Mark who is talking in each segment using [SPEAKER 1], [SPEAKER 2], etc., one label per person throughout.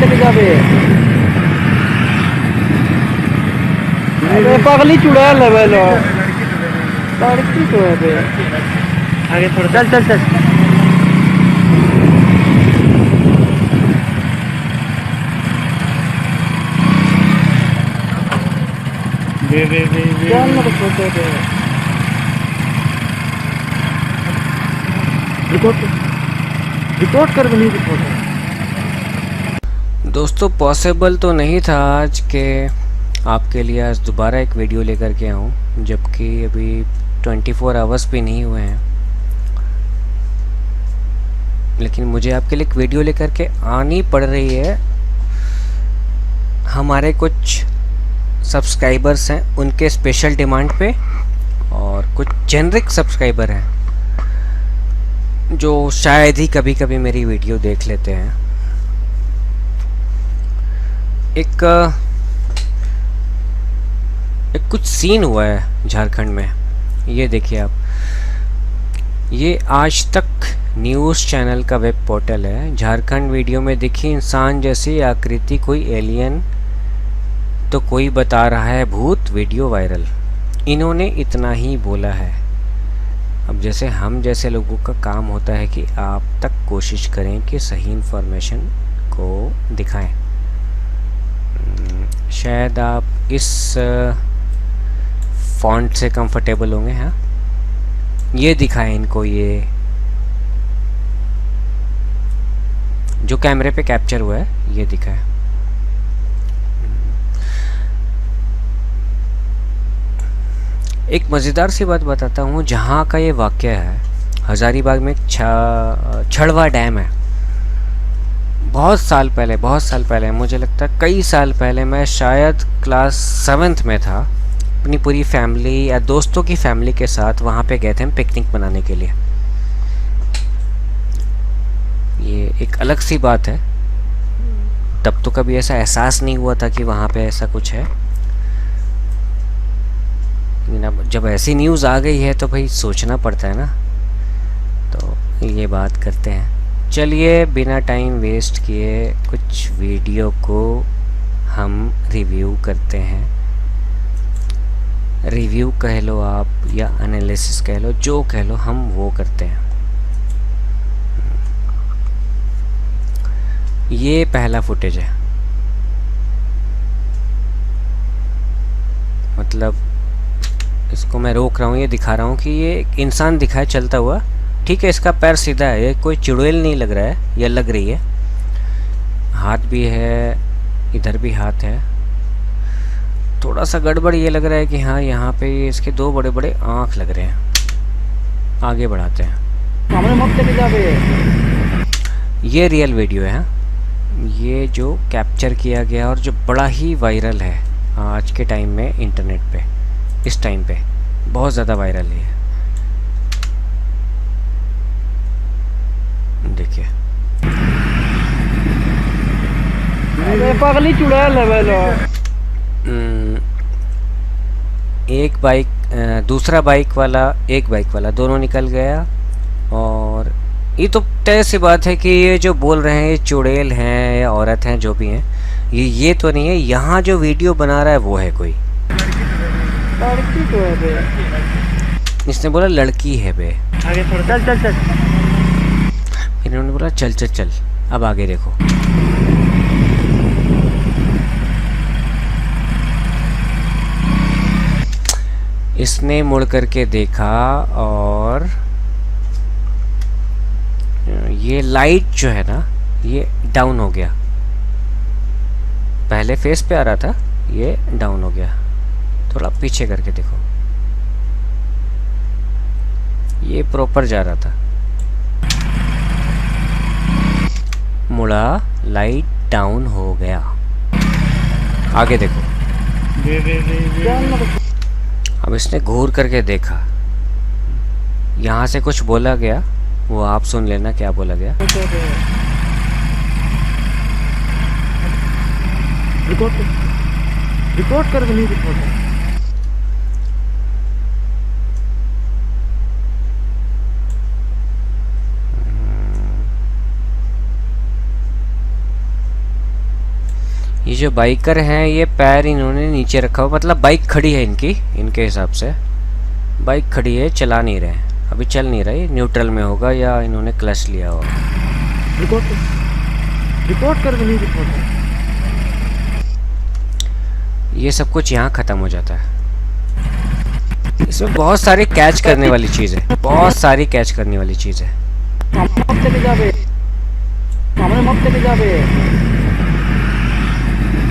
[SPEAKER 1] चले जावे। अरे पगली चुड़ैल है बेलो। लड़की तो है बे। आगे थोड़ा चल चल चल। चल ना तो फोटो दे। रिकॉर्ड कर बनी फोटो।
[SPEAKER 2] दोस्तों पॉसिबल तो नहीं था आज के आपके लिए आज दोबारा एक वीडियो लेकर के आऊँ, जबकि अभी 24 आवर्स भी नहीं हुए हैं, लेकिन मुझे आपके लिए एक वीडियो लेकर के आनी पड़ रही है। हमारे कुछ सब्सक्राइबर्स हैं, उनके स्पेशल डिमांड पे, और कुछ जेनरिक सब्सक्राइबर हैं जो शायद ही कभी कभी मेरी वीडियो देख लेते हैं। एक कुछ सीन हुआ है झारखंड में, ये देखिए आप। ये आज तक न्यूज़ चैनल का वेब पोर्टल है। झारखंड वीडियो में दिखी इंसान जैसी आकृति, कोई एलियन तो कोई बता रहा है भूत, वीडियो वायरल। इन्होंने इतना ही बोला है। अब जैसे हम जैसे लोगों का काम होता है कि आप तक कोशिश करें कि सही इन्फॉर्मेशन को दिखाएं। शायद आप इस फॉन्ट से कंफर्टेबल होंगे। हाँ, ये दिखाएं इनको, ये जो कैमरे पे कैप्चर हुआ है ये दिखाएं। एक मज़ेदार सी बात बताता हूँ। जहाँ का ये वाक़या है, हज़ारीबाग में एक छड़वा डैम है। बहुत साल पहले, मुझे लगता है कई साल पहले, मैं शायद क्लास 7th में था, अपनी पूरी फैमिली या दोस्तों की फैमिली के साथ वहाँ पे गए थे हम पिकनिक मनाने के लिए। ये एक अलग सी बात है, तब तो कभी ऐसा एहसास नहीं हुआ था कि वहाँ पे ऐसा कुछ है। अब जब ऐसी न्यूज़ आ गई है तो भाई सोचना पड़ता है ना। तो ये बात करते हैं। चलिए बिना टाइम वेस्ट किए कुछ वीडियो को हम रिव्यू करते हैं। रिव्यू कह लो आप या एनालिसिस कह लो, जो कह लो, हम वो करते हैं। ये पहला फुटेज है, मतलब इसको मैं रोक रहा हूँ, ये दिखा रहा हूँ कि ये एक इंसान दिखा है चलता हुआ। ठीक है, इसका पैर सीधा है, ये कोई चुड़ैल नहीं लग रहा है, या लग रही है। हाथ भी है, इधर भी हाथ है। थोड़ा सा गड़बड़ ये लग रहा है कि हाँ, यहाँ पे इसके दो बड़े बड़े आँख लग रहे हैं। आगे बढ़ाते हैं। ये रियल वीडियो है, ये जो कैप्चर किया गया और जो बड़ा ही वायरल है आज के टाइम में इंटरनेट पे। इस टाइम पे बहुत ज़्यादा वायरल है। देखिए,
[SPEAKER 1] अरे पगली चुड़ैल है बेलो।
[SPEAKER 2] एक बाइक, दूसरा बाइक वाला, एक बाइक वाला, दोनों निकल गया। और ये तो तय सी बात है कि ये जो बोल रहे हैं ये चुड़ैल हैं या औरत हैं, जो भी हैं, ये तो नहीं है। यहाँ जो वीडियो बना रहा है वो है कोई
[SPEAKER 1] लड़की तो है बे।
[SPEAKER 2] इसने बोला लड़की है बे।
[SPEAKER 1] आगे थोड़ा चल चल चल।
[SPEAKER 2] इन्होंने बोला चल चल चल। अब आगे देखो, इसने मुड़ करके देखा और ये लाइट जो है ना, ये डाउन हो गया। पहले फेस पे आ रहा था, ये डाउन हो गया। थोड़ा पीछे करके देखो, ये प्रॉपर जा रहा था, मुड़ा, लाइट डाउन हो गया। आगे देखो, अब इसने घूर करके देखा, यहाँ से कुछ बोला गया, वो आप सुन लेना क्या बोला गया।
[SPEAKER 1] रिकॉर्ड कर बनी फोटो।
[SPEAKER 2] ये जो बाइकर हैं ये पैर इन्होंने नीचे रखा हुआ, मतलब बाइक खड़ी है इनकी, इनके हिसाब से बाइक खड़ी है, चला नहीं रहे, अभी चल नहीं रही, न्यूट्रल में होगा या इन्होंने क्लच लिया होगा।
[SPEAKER 1] रिकॉर्ड कर नहीं रिकॉर्ड।
[SPEAKER 2] ये सब कुछ यहाँ ख़त्म हो जाता है। इसमें बहुत सारी कैच करने वाली चीज़ है, बहुत सारी कैच करने वाली चीज़ है।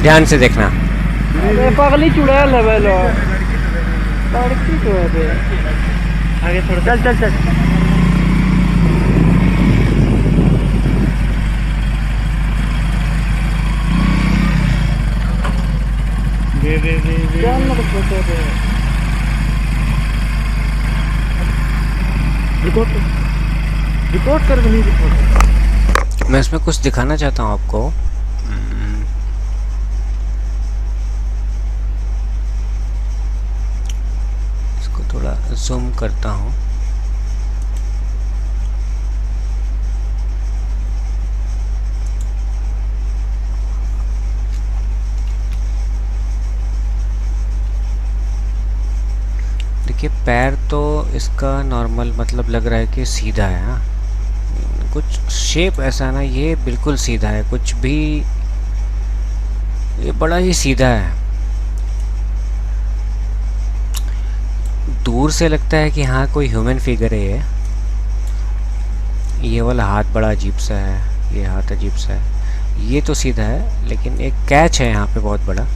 [SPEAKER 2] ध्यान से देखना।
[SPEAKER 1] पगली चुड़ैल लेवल लड़की तो है बे। आगे थोड़ा चल चल चल। चल ना कुछ होता है। रिकॉर्ड कर नहीं रिकॉर्ड।
[SPEAKER 2] मैं इसमें कुछ दिखाना चाहता हूँ आपको। इसको थोड़ा जूम करता हूँ। देखिए पैर तो इसका नॉर्मल, मतलब लग रहा है कि सीधा है। हाँ, कुछ शेप ऐसा ना, ये बिल्कुल सीधा है, कुछ भी ये बड़ा ही सीधा है। दूर से लगता है कि हाँ कोई ह्यूमन फिगर है ये वाला हाथ बड़ा अजीब सा है, ये हाथ अजीब सा है, ये तो सीधा है, लेकिन एक कैच है यहाँ पे बहुत बड़ा।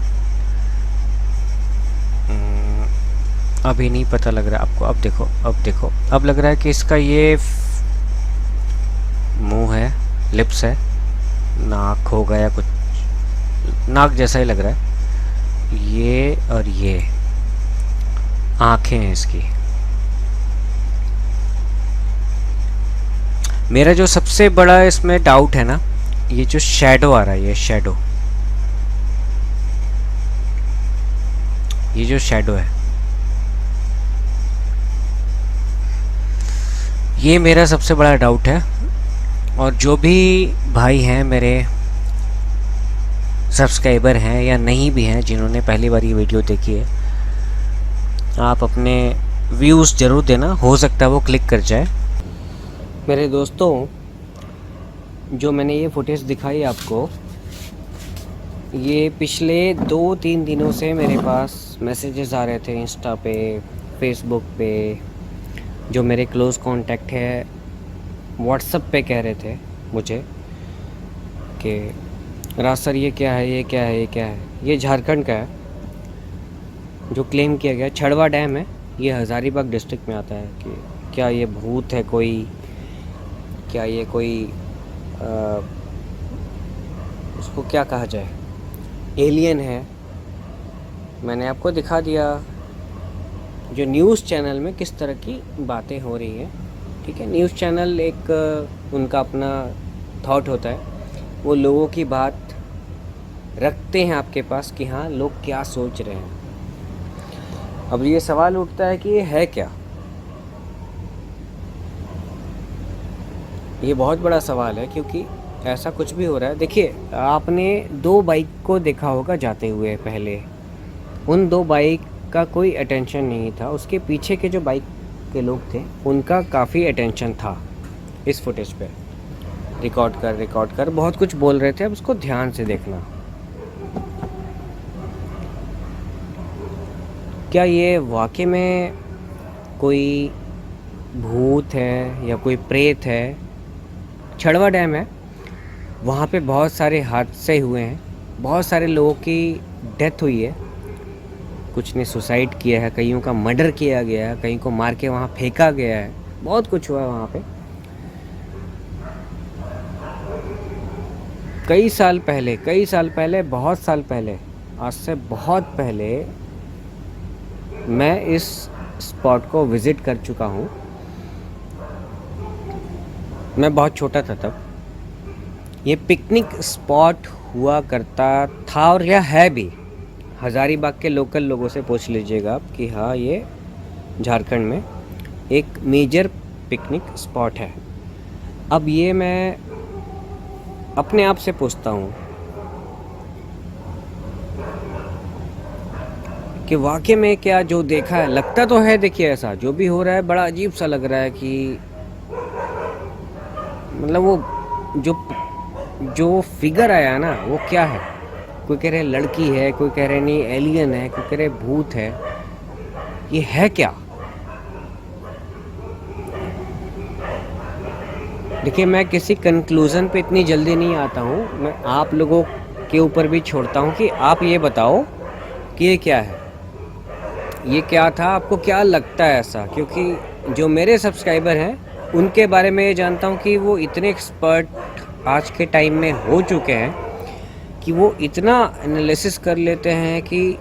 [SPEAKER 2] अभी नहीं पता लग रहा आपको, अब देखो, अब देखो, अब लग रहा है कि इसका ये मुंह है, लिप्स है, नाक होगा या कुछ, नाक जैसा ही लग रहा है ये, और ये आंखें हैं इसकी। मेरा जो सबसे बड़ा इसमें डाउट है ना, ये जो शैडो आ रहा है, ये शैडो, ये जो शैडो है, ये मेरा सबसे बड़ा डाउट है। और जो भी भाई हैं मेरे सब्सक्राइबर हैं या नहीं भी हैं, जिन्होंने पहली बार ये वीडियो देखी है, आप अपने व्यूज़ ज़रूर देना, हो सकता है वो क्लिक कर जाए। मेरे दोस्तों, जो मैंने ये फुटेज दिखाई आपको, ये पिछले 2-3 दिनों से मेरे पास मैसेजेस आ रहे थे इंस्टा पे, फेसबुक पे। जो मेरे क्लोज़ कॉन्टैक्ट है व्हाट्सएप पे कह रहे थे मुझे कि राज सर ये क्या है, ये क्या है, ये क्या है। ये झारखंड का है, जो क्लेम किया गया छड़वा डैम है, ये हज़ारीबाग डिस्ट्रिक्ट में आता है। कि क्या ये भूत है कोई, क्या ये कोई उसको क्या कहा जाए, एलियन है। मैंने आपको दिखा दिया जो न्यूज़ चैनल में किस तरह की बातें हो रही हैं। ठीक है, न्यूज़ चैनल एक उनका अपना थॉट होता है, वो लोगों की बात रखते हैं आपके पास कि हाँ लोग क्या सोच रहे हैं। अब ये सवाल उठता है कि ये है क्या। ये बहुत बड़ा सवाल है, क्योंकि ऐसा कुछ भी हो रहा है। देखिए, आपने 2 बाइक को देखा होगा जाते हुए पहले, उन 2 बाइक का कोई अटेंशन नहीं था, उसके पीछे के जो बाइक के लोग थे उनका काफ़ी अटेंशन था इस फुटेज पे। रिकॉर्ड कर बहुत कुछ बोल रहे थे। अब उसको ध्यान से देखना। क्या ये वाकई में कोई भूत है या कोई प्रेत है? छड़वा डैम है, वहाँ पे बहुत सारे हादसे हुए हैं, बहुत सारे लोगों की डेथ हुई है, कुछ ने सुसाइड किया है, कईयों का मर्डर किया गया है, कहीं को मार के वहाँ फेंका गया है, बहुत कुछ हुआ है वहाँ पे। कई साल पहले, बहुत साल पहले, आज से बहुत पहले मैं इस स्पॉट को विज़िट कर चुका हूँ। मैं बहुत छोटा था तब। ये पिकनिक स्पॉट हुआ करता था, और यह है भी। हज़ारीबाग के लोकल लोगों से पूछ लीजिएगा आप कि हाँ, ये झारखंड में एक मेजर पिकनिक स्पॉट है। अब ये मैं अपने आप से पूछता हूँ कि वाकई में क्या जो देखा है, लगता तो है देखिए ऐसा जो भी हो रहा है बड़ा अजीब सा लग रहा है कि मतलब वो जो जो फिगर आया ना वो क्या है। कोई कह रहे लड़की है, कोई कह रहे नहीं एलियन है, कोई कह रहे भूत है, ये है क्या। देखिए मैं किसी कंक्लूज़न पे इतनी जल्दी नहीं आता हूँ, मैं आप लोगों के ऊपर भी छोड़ता हूँ कि आप ये बताओ कि ये क्या है, ये क्या था, आपको क्या लगता है ऐसा। क्योंकि जो मेरे सब्सक्राइबर हैं उनके बारे में ये जानता हूँ कि वो इतने एक्सपर्ट आज के टाइम में हो चुके हैं कि वो इतना एनालिसिस कर लेते हैं कि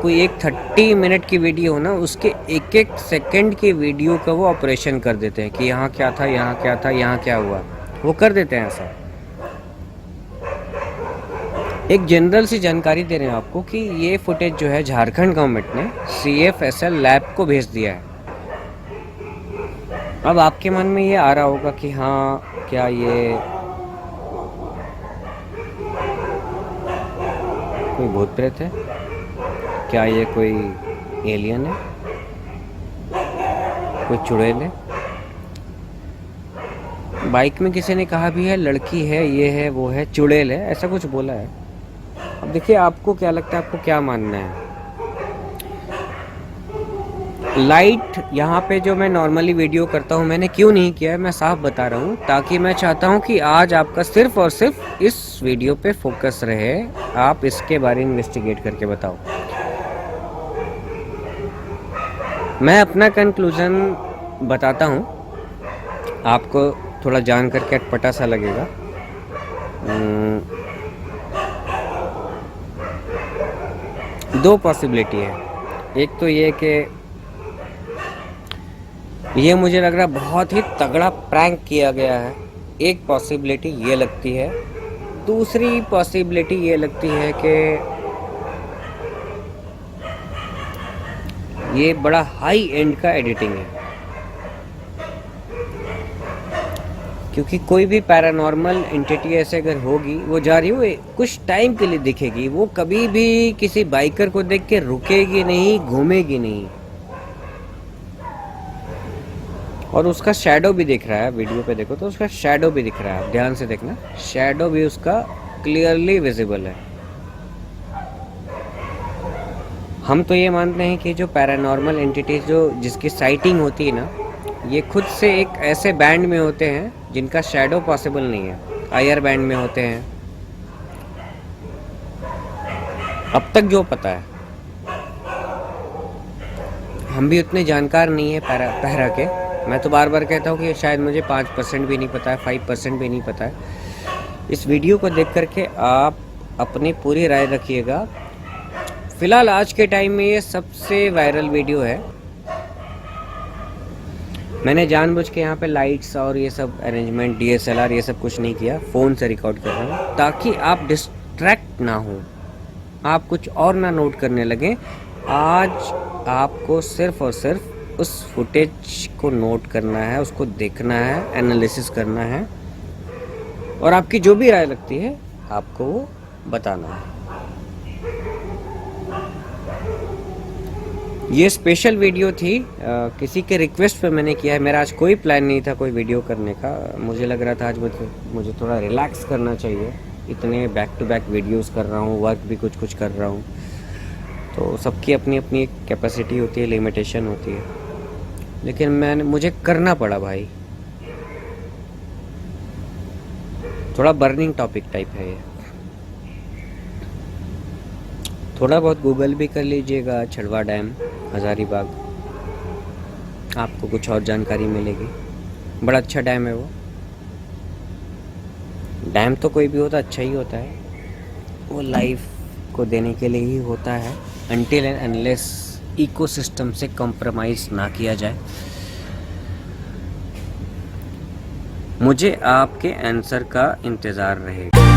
[SPEAKER 2] कोई एक 30 मिनट की वीडियो हो ना, उसके एक एक सेकंड की वीडियो का वो ऑपरेशन कर देते हैं कि यहाँ क्या था, यहाँ क्या था, यहाँ क्या हुआ, वो कर देते हैं ऐसा। एक जनरल सी जानकारी दे रहे हैं आपको कि ये फुटेज जो है झारखंड गवर्नमेंट ने CFSL लैब को भेज दिया है। अब आपके मन में ये आ रहा होगा कि हाँ क्या ये कोई भूत प्रेत है, क्या ये कोई एलियन है, कोई चुड़ैल है। बाइक में किसी ने कहा भी है लड़की है, ये है, वो है, चुड़ैल है, ऐसा कुछ बोला है। अब देखिए आपको क्या लगता है, आपको क्या मानना है। लाइट यहाँ पे जो मैं नॉर्मली वीडियो करता हूँ मैंने क्यों नहीं किया है, मैं साफ बता रहा हूँ, ताकि मैं चाहता हूँ कि आज आपका सिर्फ और सिर्फ इस वीडियो पे फोकस रहे, आप इसके बारे में इन्वेस्टिगेट करके बताओ। मैं अपना कंक्लूजन बताता हूँ, आपको थोड़ा जान करके अटपटा सा लगेगा। दो पॉसिबिलिटी है। एक तो ये कि ये मुझे लग रहा है बहुत ही तगड़ा प्रैंक किया गया है, एक पॉसिबिलिटी ये लगती है। दूसरी पॉसिबिलिटी ये लगती है कि ये बड़ा हाई एंड का एडिटिंग है, क्योंकि कोई भी पैरानॉर्मल एंटिटी ऐसे अगर होगी, वो जा रही हो कुछ टाइम के लिए दिखेगी, वो कभी भी किसी बाइकर को देख के रुकेगी नहीं, घूमेगी नहीं। और उसका शैडो भी दिख रहा है, वीडियो पे देखो तो उसका शैडो भी दिख रहा है, ध्यान से देखना, शैडो भी उसका क्लियरली विजिबल है। हम तो ये मानते हैं कि जो पैरानॉर्मल एंटिटीज जो जिसकी साइटिंग होती है ना, ये खुद से एक ऐसे बैंड में होते हैं जिनका शैडो पॉसिबल नहीं है, हायर बैंड में होते हैं। अब तक जो पता है, हम भी उतने जानकार नहीं है पैरा के। मैं तो बार बार कहता हूँ कि शायद मुझे 5% भी नहीं पता है, 5% भी नहीं पता है। इस वीडियो को देख करके आप अपनी पूरी राय रखिएगा। फिलहाल आज के टाइम में ये सबसे वायरल वीडियो है। मैंने जानबूझ के यहाँ पे लाइट्स और ये सब अरेंजमेंट, DSLR ये सब कुछ नहीं किया, फ़ोन से रिकॉर्ड कर रहा हूँ ताकि आप डिस्ट्रैक्ट ना हो, आप कुछ और ना नोट करने लगें। आज आपको सिर्फ और सिर्फ उस फुटेज को नोट करना है, उसको देखना है, एनालिसिस करना है, और आपकी जो भी राय लगती है आपको वो बताना है। ये स्पेशल वीडियो थी, किसी के रिक्वेस्ट पे मैंने किया है। मेरा आज कोई प्लान नहीं था कोई वीडियो करने का, मुझे लग रहा था आज मुझे थोड़ा रिलैक्स करना चाहिए। इतने बैक टू बैक वीडियोस कर रहा हूँ, वर्क भी कुछ कर रहा हूँ, तो सबकी अपनी अपनी एक कैपेसिटी होती है, लिमिटेशन होती है, लेकिन मुझे करना पड़ा भाई। थोड़ा बर्निंग टॉपिक टाइप है ये। थोड़ा बहुत गूगल भी कर लीजिएगा, छड़वा डैम, हज़ारीबाग, आपको कुछ और जानकारी मिलेगी। बड़ा अच्छा डैम है वो। डैम तो कोई भी होता अच्छा ही होता है, वो लाइफ को देने के लिए ही होता है, अनटिल एंड अनलेस इकोसिस्टम से कॉम्प्रोमाइज़ ना किया जाए। मुझे आपके आंसर का इंतज़ार रहेगा।